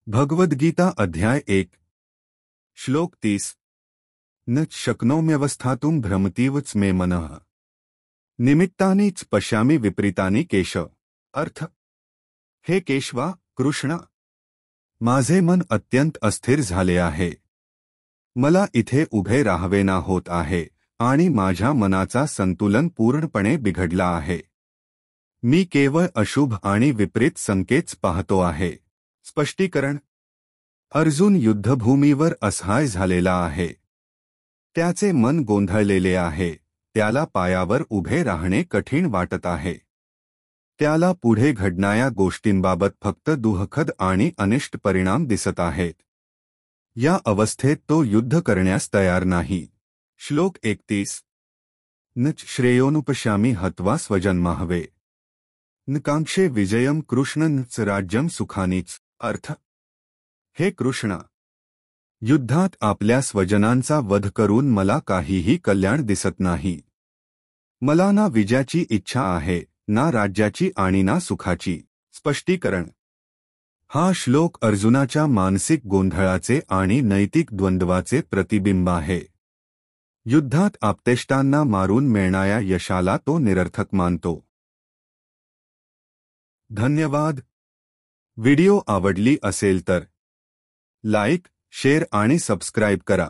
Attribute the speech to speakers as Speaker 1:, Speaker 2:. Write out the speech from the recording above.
Speaker 1: भगवद्गीता अध्याय 1 श्लोक 30 न शक्नोम्यवस्थातुं भ्रमतीवच मे मनः निमित्तानीच पश्यामि विपरीतानि केशव। अर्थ, हे केशवा कृष्ण, माझे मन अत्यंत अस्थिर झाले आहे। मला इथे उभे राहावेना होत आहे आणि माझ्या मनाचा संतुलन पूर्णपणे बिघडला आहे। मी केवळ अशुभ आणि विपरीत संकेत पाहतो आहे। स्पष्टीकरण: अर्जुन युद्धभूमीवर असहाय झालेला आहे। त्याचे मन गोंधळलेले आहे। त्याला पायावर उभे राहणे कठीण वाटत आहे। त्याला पुढे घडणाऱ्या गोष्टींबाबत फक्त दुःखद आणि अनिष्ट परिणाम दिसत आहेत। या अवस्थेत तो युद्ध करण्यास तयार नाही। श्लोक 31 न श्रेयोनुपश्यामि हत्वा स्वजन्माहवे न कांक्षे विजयम कृष्ण न च राज्यम सुखानीच। अर्थ, हे कृष्ण, युद्धात आपल्या स्वजनांचा वध करून मला काहीही कल्याण दिसत नाही। मला ना विजयाची इच्छा आहे, ना राज्याची आणि ना सुखाची। स्पष्टीकरण: हा श्लोक अर्जुनाच्या मानसिक गोंधळाचे आणि नैतिक द्वंद्वाचे प्रतिबिंब आहे। युद्धात आप्तेष्टांना मारून मिळणाऱ्या यशाला तो निरर्थक मानतो। धन्यवाद। व्हिडिओ आवडली असेल तर लाईक, शेअर आणि सबस्क्राईब करा।